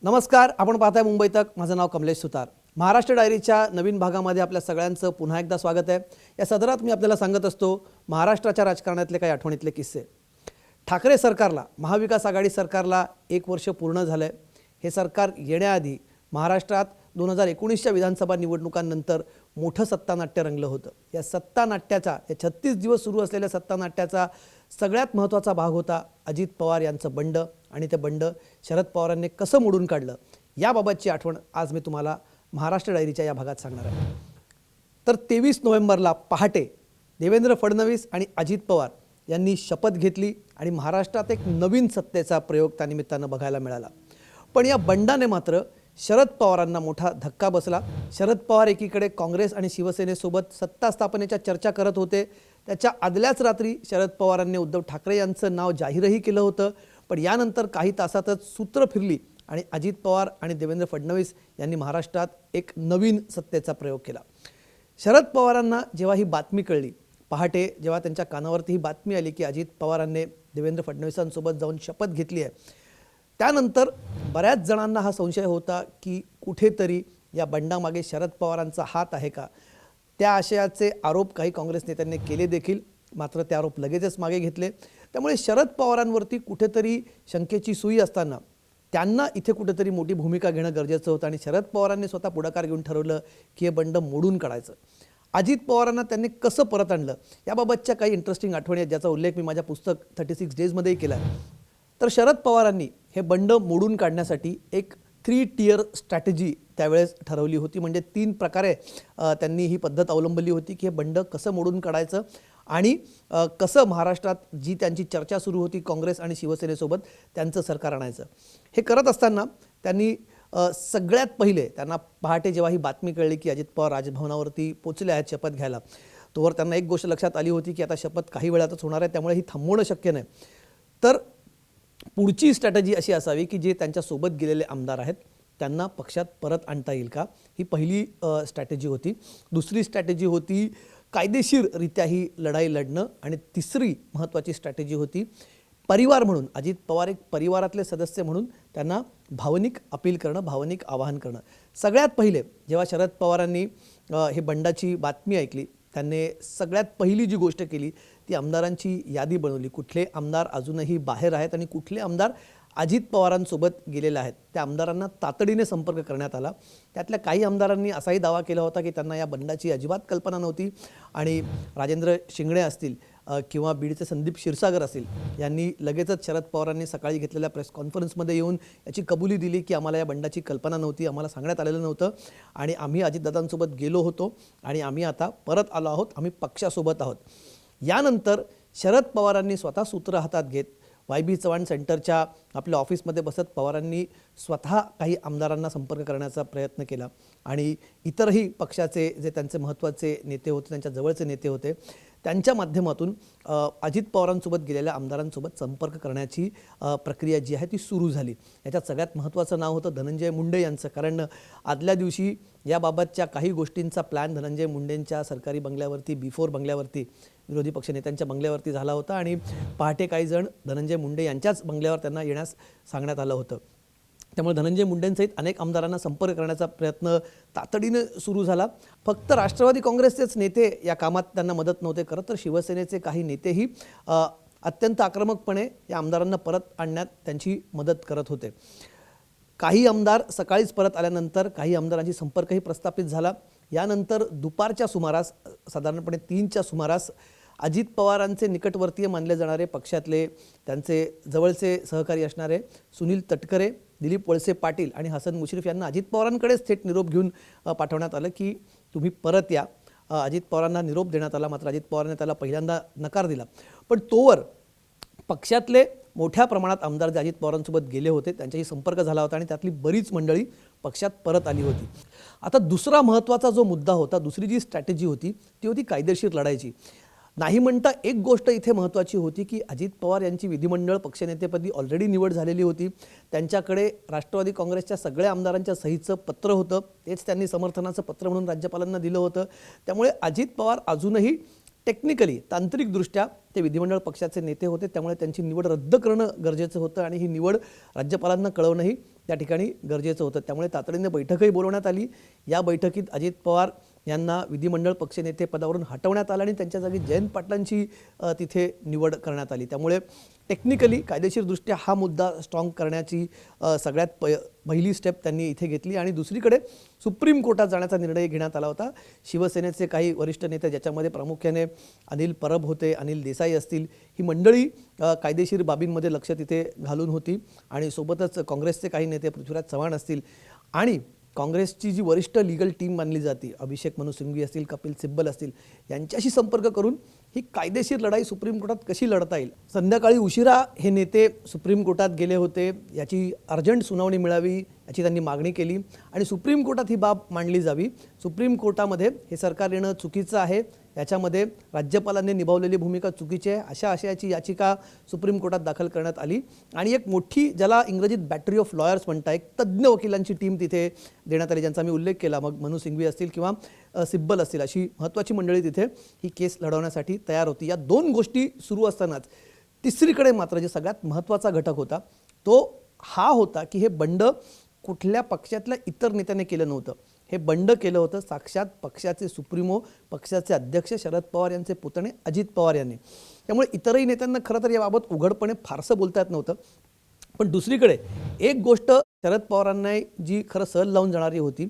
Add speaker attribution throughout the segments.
Speaker 1: नमस्कार, आपण पाहताय मुंबई तक. माझं नाव कमलेश सुतार. महाराष्ट्र डायरीच्या नवीन भागामध्ये आपल्या सगळ्यांचं पुन्हा एकदा स्वागत आहे. या सदरात मी आपल्याला सांगत असतो महाराष्ट्राच्या राजकारणातले काही आठवणीतले किस्से. ठाकरे सरकारला, महाविकास आघाडी सरकारला 1 वर्ष पूर्ण झालंय. हे सरकार येण्याआधी महाराष्ट्रात 2019च्या विधानसभा निवडणुकांनंतर मोठं सत्तानाट्य रंगलं होतं. या सत्तानाट्याचा, या 36 दिवस सुरू असलेल्या सत्तानाट्याचा सगळ्यात महत्त्वाचा भाग होता अजित पवार यांचं बंड. आणि ते बंड शरद पवारांनी कसं मोडून काढलं याबाबतची आठवण आज मी तुम्हाला महाराष्ट्र डायरीच्या या भागात सांगणार आहे. तर 23 नोव्हेंबरला पहाटे देवेंद्र फडणवीस आणि अजित पवार यांनी शपथ घेतली आणि महाराष्ट्रात एक नवीन सत्तेचा प्रयोग त्यानिमित्तानं बघायला मिळाला. पण या बंडाने मात्र शरद पवारांना मोठा धक्का बसला. शरद पवार एकीकडे काँग्रेस आणि शिवसेनेसोबत सत्ता स्थापनेच्या चर्चा करत होते. त्याच्या आदल्याच रात्री शरद पवारांनी उद्धव ठाकरे यांचं नाव जाहीरही केलं होतं. पण यानंतर काही तासातच सूत्र फिरली आणि अजित पवार आणि देवेंद्र फडणवीस यांनी महाराष्ट्रात एक नवीन सत्तेचा प्रयोग केला. शरद पवारांना जेव्हा ही बातमी कळली, पहाटे जेव्हा त्यांच्या कानावरती ही बातमी आली की अजित पवारांनी देवेंद्र फडणवीसांसोबत जाऊन शपथ घेतली आहे, त्यानंतर बऱ्याच जणांना हा संशय होता की कुठेतरी या बंडामागे शरद पवारांचा हात आहे का. त्या आशयाचे आरोप काही काँग्रेस नेत्यांनी केले देखील, मात्र ते आरोप लगेचच मागे घेतले. त्यामुळे शरद पवारांवरती कुठेतरी शंकेची सुई असताना त्यांना इथे कुठेतरी मोठी भूमिका घेणं गरजेचं होतं आणि शरद पवारांनी स्वतः पुढाकार घेऊन ठरवलं की हे बंड मोडून काढायचं. अजित पवारांना त्यांनी कसं परत आणलं याबाबतच्या काही इंटरेस्टिंग आठवणी आहेत, ज्याचा उल्लेख मी माझ्या पुस्तक 36 डेजमध्येही केला आहे. तर शरद पवारांनी हे बंड मोडून काढण्यासाठी एक 3 टियर स्ट्रॅटेजी त्यावेळेस ठरवली होती. म्हणजे 3 प्रकारे त्यांनी ही पद्धत अवलंबली होती की हे बंड कसं मोडून काढायचं आणि कसं महाराष्ट्रात जी त्यांची चर्चा सुरू होती काँग्रेस आणि शिवसेनेसोबत त्यांचं सरकार आणायचं. हे करत असताना त्यांनी सगळ्यात पहिले त्यांना पहाटे जेव्हा ही बातमी कळली की अजित पवार राजभवनावरती पोचले आहेत शपथ घ्यायला, तोवर त्यांना एक गोष्ट लक्षात आली होती की आता शपथ काही वेळातच होणार आहे, त्यामुळे ही थांबवणं शक्य नाही. तर पुढची स्ट्रॅटेजी अशी असावी की जे त्यांच्यासोबत गेलेले आमदार आहेत त्यांना पक्षात परत आणता येईल का, ही पहिली स्ट्रॅटेजी होती. दुसरी स्ट्रॅटेजी होती कायदेशीररित्या ही लढाई लढणं आणि तिसरी महत्त्वाची स्ट्रॅटेजी होती परिवार म्हणून, अजित पवार एक परिवारातले सदस्य म्हणून त्यांना भावनिक अपील करणं, भावनिक आवाहन करणं. सगळ्यात पहिले जेव्हा शरद पवारांनी हे बंडाची बातमी ऐकली, त्यांनी सगळ्यात पहिली जी गोष्ट केली ती आमदारांची यादी बनवली. कुठले आमदार अजूनही बाहेर आहेत आणि कुठले आमदार अजित पवारांसोबत गेलेले आहेत त्या आमदारांना तातडीने संपर्क करण्यात आला. त्यातल्या काही आमदारांनी असाही दावा केला होता की त्यांना या बंडाची अजिबात कल्पना नव्हती आणि राजेंद्र शिंगणे असतील किंवा बीडचे संदीप क्षीरसागर असतील यांनी लगेचच शरद पवारांनी सकाळी घेतलेल्या प्रेस कॉन्फरन्समध्ये येऊन याची कबुली दिली की आम्हाला या बंडाची कल्पना नव्हती, आम्हाला सांगण्यात आलेलं नव्हतं आणि आम्ही अजितदादांसोबत गेलो होतो आणि आम्ही आता परत आलो आहोत, आम्ही पक्षासोबत आहोत. यानंतर शरद पवारांनी स्वतः सूत्र हातात घेत YB चव्हाण सेंटरच्या आपल्या ऑफिसमध्ये बसत पवारांनी स्वतः काही आमदारांना संपर्क करण्याचा प्रयत्न केला आणि इतरही पक्षाचे जे त्यांचे महत्त्वाचे नेते होते, त्यांच्या जवळचे नेते होते, त्यांच्या माध्यमातून अजित पवारांसोबत गेलेल्या आमदारांसोबत संपर्क करण्याची प्रक्रिया जी आहे ती सुरू झाली. याच्यात सगळ्यात महत्त्वाचं नाव होतं धनंजय मुंडे यांचं, कारण आदल्या दिवशी याबाबतच्या काही गोष्टींचा प्लॅन धनंजय मुंडेंच्या सरकारी बंगल्यावरती, B4 बंगल्यावरती, विरोधी पक्षनेत्यांच्या बंगल्यावरती झाला होता आणि पहाटे काही जण धनंजय मुंडे यांच्याच बंगल्यावर त्यांना येण्यास सांगण्यात आलं होतं. त्यामुळे धनंजय मुंडेंसहित अनेक आमदारांना संपर्क करण्याचा प्रयत्न तातडीने सुरू झाला. फक्त राष्ट्रवादी काँग्रेसचेच नेते या कामात त्यांना मदत नव्हते करत, तर शिवसेनेचे काही नेतेही अत्यंत आक्रमकपणे या आमदारांना परत आणण्यात त्यांची मदत करत होते. काही आमदार सकाळीच परत आल्यानंतर काही आमदारांची संपर्कही प्रस्थापित झाला. यानंतर दुपारच्या सुमारास, साधारणपणे 3च्या सुमारास अजित पवारांचे निकटवर्तीय मानले जाणारे पक्षातले त्यांचे जवळचे सहकारी असणारे सुनील तटकरे, दिलीप वळसे पाटील आणि हसन मुश्रीफ यांना अजित पवारांकडेच थेट निरोप घेऊन पाठवण्यात आलं की तुम्ही परत या. अजित पवारांना निरोप देण्यात आला, मात्र अजित पवारांनी त्याला पहिल्यांदा नकार दिला. पण तोवर पक्षातले मोठ्या प्रमाणात आमदार जे अजित पवारांसोबत गेले होते त्यांच्याशी संपर्क झाला होता आणि त्यातली बरीच मंडळी पक्षात परत आली होती. आता दुसरा महत्त्वाचा जो मुद्दा होता, दुसरी जी स्ट्रॅटेजी होती ती होती कायदेशीर लढायची. नाही म्हणता एक गोष्ट इथे महत्त्वाची होती की अजित पवार यांची विधिमंडळ पक्षनेतेपदी ऑलरेडी निवड झालेली होती. त्यांच्याकडे राष्ट्रवादी काँग्रेसच्या सगळ्या आमदारांच्या सहीचं पत्र होतं, तेच त्यांनी समर्थनाचं पत्र म्हणून राज्यपालांना दिलं होतं. त्यामुळे अजित पवार अजूनही टेक्निकली, तांत्रिकदृष्ट्या ते विधिमंडळ पक्षाचे नेते होते, त्यामुळे त्यांची निवड रद्द करणं गरजेचं होतं आणि ही निवड राज्यपालांना कळवणंही त्या ठिकाणी गरजेचं होतं. त्यामुळे तातडीने बैठकही बोलवण्यात आली. या बैठकीत अजित पवार यांना विधिमंडळ पक्षनेते पदावरून हटवण्यात आलं आणि त्यांच्या जागी जयंत पाटलांची तिथे निवड करण्यात आली. त्यामुळे टेक्निकली कायदेशीरदृष्ट्या हा मुद्दा स्ट्रॉंग करण्याची सगळ्यात पहिली स्टेप त्यांनी इथे घेतली. आणि दुसरीकडे सुप्रीम कोर्टात जाण्याचा निर्णय घेण्यात आला होता. शिवसेनेचे काही वरिष्ठ नेते, ज्याच्यामध्ये प्रामुख्याने अनिल परब होते, अनिल देसाई असतील, ही मंडळी कायदेशीर बाबींमध्ये लक्ष तिथे घालून होती. आणि सोबतच काँग्रेसचे काही नेते, पृथ्वीराज चव्हाण असतील आणि काँग्रेसची जी वरिष्ठ लीगल टीम मानली जाते, अभिषेक मनु सिंघवी असतील, कपिल सिब्बल असतील, यांच्याशी संपर्क करून ही कायदेशीर लढाई सुप्रीम कोर्टात कशी लढता येईल. संध्याकाळी उशिरा हे नेते सुप्रीम कोर्टात गेले होते. याची अर्जंट सुनावणी मिळावी याची त्यांनी मागणी केली आणि सुप्रीम कोर्टात ही बाब मांडली जावी. सुप्रीम कोर्टामध्ये हे सरकार येणं चुकीचं आहे, याच्यामध्ये राज्यपालांनी निभावलेली भूमिका चुकीची आहे, अशा आशयाची याचिका सुप्रीम कोर्टात दाखल करण्यात आली. आणि एक मोठी, ज्याला इंग्रजीत बॅटरी ऑफ लॉयर्स म्हणतात, एक तज्ज्ञ वकिलांची टीम तिथे देण्यात आली, ज्यांचा मी उल्लेख केला. मग मनु सिंघवी असतील किंवा सिब्बल असतील, अशी महत्त्वाची मंडळी तिथे ही केस लढवण्यासाठी तयार होती. या दोन गोष्टी सुरू असतानाच तिसरीकडे मात्र जे सगळ्यात महत्त्वाचा घटक होता तो हा होता की हे बंड कुठल्या पक्षातल्या इतर नेत्याने केलं नव्हतं. हे बंड केलं होतं साक्षात पक्षाचे सुप्रीमो, पक्षाचे अध्यक्ष शरद पवार यांचे पुतणे अजित पवार यांनी. त्यामुळे इतरही नेत्यांना खरं तर याबाबत उघडपणे फारसं बोलता येत नव्हतं. पण दुसरीकडे एक गोष्ट शरद पवारांना जी खरं सहल लावून जाणारी होती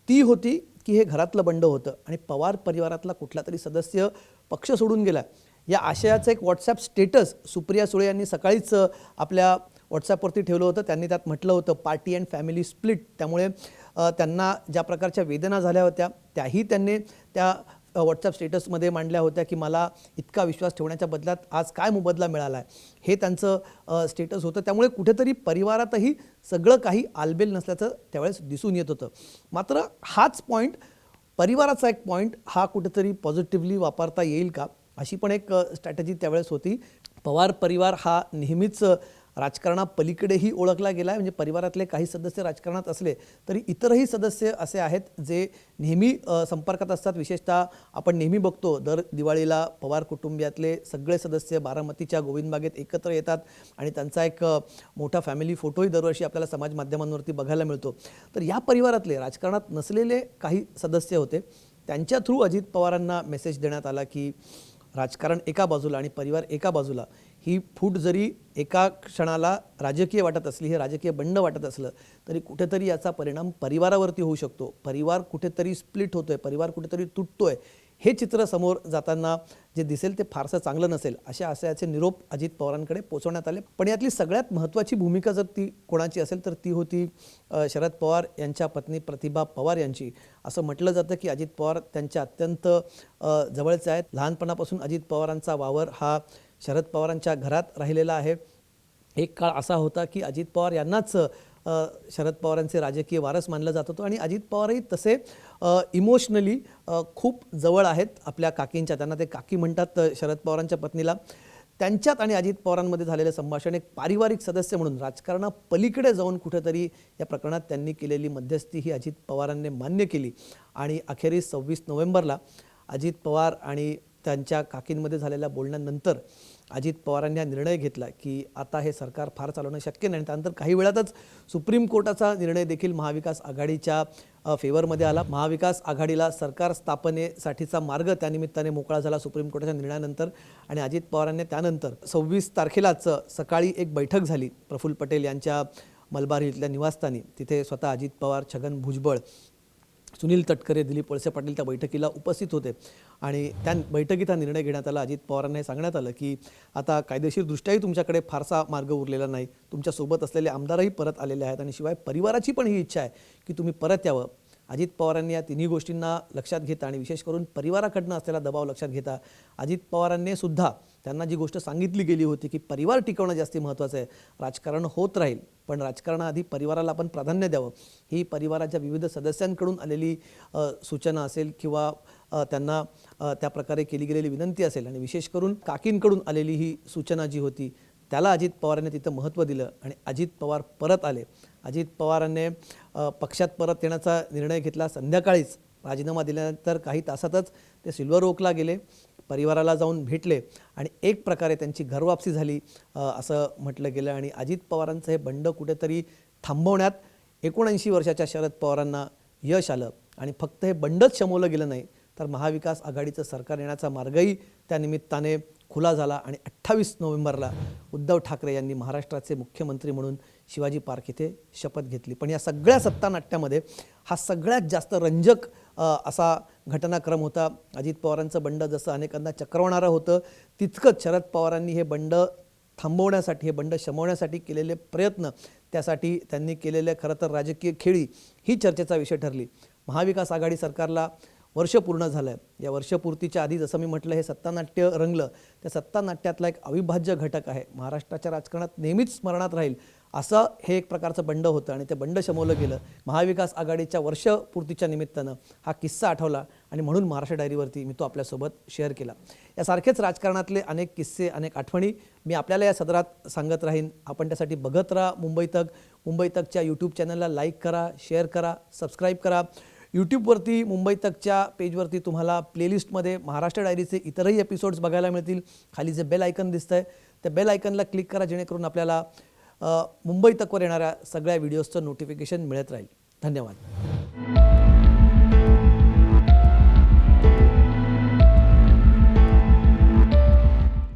Speaker 1: ती होती की हे घरातलं बंड होतं आणि पवार परिवारातला कुठला तरी सदस्य पक्ष सोडून गेला. या आशयाचं एक व्हॉट्सॲप स्टेटस सुप्रिया सुळे यांनी सकाळीच आपल्या व्हॉट्सॲपवरती ठेवलं होतं. त्यांनी त्यात म्हटलं होतं पार्टी अँड फॅमिली स्प्लिट. त्यामुळे त्यांना ज्या प्रकारच्या वेदना झाल्या होत्या त्याही त्यांनी त्या व्हॉट्सॲप स्टेटसमध्ये मांडल्या होत्या की मला इतका विश्वास ठेवण्याच्या बदल्यात आज काय मोबदला मिळाला आहे, हे त्यांचं स्टेटस होतं. त्यामुळे कुठेतरी परिवारातही सगळं काही आलबेल नसल्याचं त्यावेळेस दिसून येत होतं. मात्र हाच पॉईंट, परिवाराचा एक पॉईंट, हा कुठेतरी पॉझिटिव्हली वापरता येईल का, अशी पण एक स्ट्रॅटेजी त्यावेळेस होती. पवार परिवार हा नेहमीच राजकारणापलीकडेही ओळखला गेला आहे. म्हणजे परिवारातले काही सदस्य राजकारणात असले तरी इतरही सदस्य असे आहेत जे नेहमी संपर्कात असतात. विशेषतः आपण नेहमी बघतो दर दिवाळीला पवार कुटुंबियातले सगळे सदस्य बारामतीच्या गोविंदबागेत एकत्र येतात आणि त्यांचा एक मोठा फॅमिली फोटोही दरवर्षी आपल्याला समाज माध्यमांवरती बघायला मिळतो. तर या परिवारातले राजकारणात नसलेले काही सदस्य होते, त्यांच्या थ्रू अजित पवारांना मेसेज देण्यात आला की राजकारण एका बाजूला आणि परिवार एका बाजूला, ही फूट जरी एका क्षणाला राजकीय वाटत असली, हे राजकीय बंड वाटत असलं तरी कुठेतरी याचा परिणाम परिवारावरती होऊ शकतो. परिवार कुठेतरी स्प्लिट होतोय, परिवार कुठेतरी तुटतोय, हे चित्र समोर जाताना जे दिसेल ते फारसं चांगलं नसेल, अशा आशयाचे निरोप अजित पवारांकडे पोहोचवण्यात आले. पण यातली सगळ्यात महत्त्वाची भूमिका जर ती कोणाची असेल तर ती होती शरद पवार यांच्या पत्नी प्रतिभा पवार यांची. असं म्हटलं जातं की अजित पवार त्यांच्या अत्यंत जवळचे आहेत. लहानपणापासून अजित पवारांचा वावर हा शरद पवारांच्या घरात राहिलेला आहे. एक काळ असा होता की अजित पवार यांनाच शरद पवारांचे राजकीय वारस मानलं जात होतं आणि अजित पवारही तसे इमोशनली खूप जवळ आहेत आपल्या काकींच्या. त्यांना ते काकी म्हणतात शरद पवारांच्या पत्नीला. त्यांच्यात आणि अजित पवारांमध्ये झालेलं संभाषण एक पारिवारिक सदस्य म्हणून राजकारणापलीकडे जाऊन कुठेतरी या प्रकरणात त्यांनी केलेली मध्यस्थी ही अजित पवारांनी मान्य केली. आणि अखेरीस 26 नोव्हेंबरला अजित पवार आणि त्यांच्या काकींमध्ये झालेल्या बोलण्यानंतर अजित पवारांनी हा निर्णय घेतला की आता हे सरकार फार चालवणं शक्य नाही. त्यानंतर काही वेळातच सुप्रीम कोर्टाचा निर्णय देखील महाविकास आघाडीच्या फेवरमध्ये आला. महाविकास आघाडीला सरकार स्थापनेसाठीचा मार्ग त्यानिमित्ताने मोकळा झाला सुप्रीम कोर्टाच्या निर्णयानंतर. आणि अजित पवारांनी त्यानंतर 26 तारखेलाच सकाळी एक बैठक झाली प्रफुल्ल पटेल यांच्या मलबार इथल्या निवासस्थानी. तिथे स्वतः अजित पवार, छगन भुजबळ, सुनील तटकरे, दिलीप वळसे पाटील त्या बैठकीला उपस्थित होते. आणि त्या बैठकीत हा निर्णय घेण्यात आला. अजित पवारांना हे सांगण्यात आलं की आता कायदेशीरदृष्ट्याही तुमच्याकडे फारसा मार्ग उरलेला नाही, तुमच्यासोबत असलेले आमदारही परत आलेले आहेत आणि शिवाय परिवाराची पण ही इच्छा आहे की तुम्ही परत यावं. अजित पवारांनी या तिन्ही गोष्टींना लक्षात घेता आणि विशेष करून परिवाराकडनं असलेला दबाव लक्षात घेता अजित पवारांनी सुद्धा त्यांना जी गोष्ट सांगितली गेली होती की परिवार टिकवणं जास्ती महत्त्वाचं आहे, राजकारण होत राहील पण राजकारणाआधी परिवाराला आपण प्राधान्य द्यावं, ही परिवाराच्या विविध सदस्यांकडून आलेली सूचना असेल किंवा त्यांना त्या प्रकारे केली गेलेली विनंती असेल आणि विशेष करून काकींकडून आलेली ही सूचना जी होती त्याला अजित पवारांनी तिथं महत्त्व दिलं आणि अजित पवार परत आले. अजित पवारांनी पक्षात परत येण्याचा निर्णय घेतला. संध्याकाळीच राजीनामा दिल्यानंतर काही तासातच ते सिल्वर ओकला गेले, परिवाराला जाऊन भेटले आणि एक प्रकारे त्यांची घरवापसी झाली असं म्हटलं गेलं. आणि अजित पवारांचं हे बंड कुठेतरी थांबवण्यात 79 वर्षाच्या शरद पवारांना यश आलं आणि फक्त हे बंडच शमवलं गेलं नाही तर महाविकास आघाडीचं सरकार येण्याचा मार्गही त्या निमित्ताने खुला झाला आणि 28 नोव्हेंबरला उद्धव ठाकरे यांनी महाराष्ट्राचे मुख्यमंत्री म्हणून शिवाजी पार्क येथे शपथ घेतली. पण या सगळ्या सत्तानाट्यामध्ये हा सगळ्यात जास्त रंजक असा घटनाक्रम होता. अजित पवारांचं बंड जसं अनेकांना चक्रवणारं होतं तितकंच शरद पवारांनी हे बंड थांबवण्यासाठी, हे बंड शमवण्यासाठी केलेले प्रयत्न, त्यासाठी त्यांनी केलेले खरं तर राजकीय खेळी ही चर्चेचा विषय ठरली. महाविकास आघाडी सरकारला वर्ष पूर्ण झालं आहे. या वर्षपूर्तीच्या आधी जसं मी म्हटलं हे सत्तानाट्य रंगलं, त्या सत्तानाट्यातला एक अविभाज्य घटक आहे, महाराष्ट्राच्या राजकारणात नेहमीच स्मरणात राहील असं हे एक प्रकारचं बंड होतं आणि ते बंड शमवलं गेलं. महाविकास आघाडीच्या वर्षपूर्तीच्या निमित्तानं हा किस्सा आठवला आणि म्हणून महाराष्ट्र डायरीवरती मी तो आपल्यासोबत शेअर केला. यासारखेच राजकारणातले अनेक किस्से, अनेक आठवणी मी आपल्याला या सदरात सांगत राहीन. आपण त्यासाठी बघत राहा मुंबई तक. मुंबई तकच्या यूट्यूब चॅनलला लाईक करा, शेअर करा, सबस्क्राईब करा. यूट्यूबवरती मुंबई तकच्या पेजवरती तुम्हाला प्लेलिस्टमध्ये महाराष्ट्र डायरीचे इतरही एपिसोड्स बघायला मिळतील. खाली जे बेल आयकन दिसतंय त्या बेल आयकनला क्लिक करा जेणेकरून आपल्याला मुंबई तकवर येणाऱ्या सगळ्या व्हिडिओजचं नोटिफिकेशन मिळत राहील. धन्यवाद.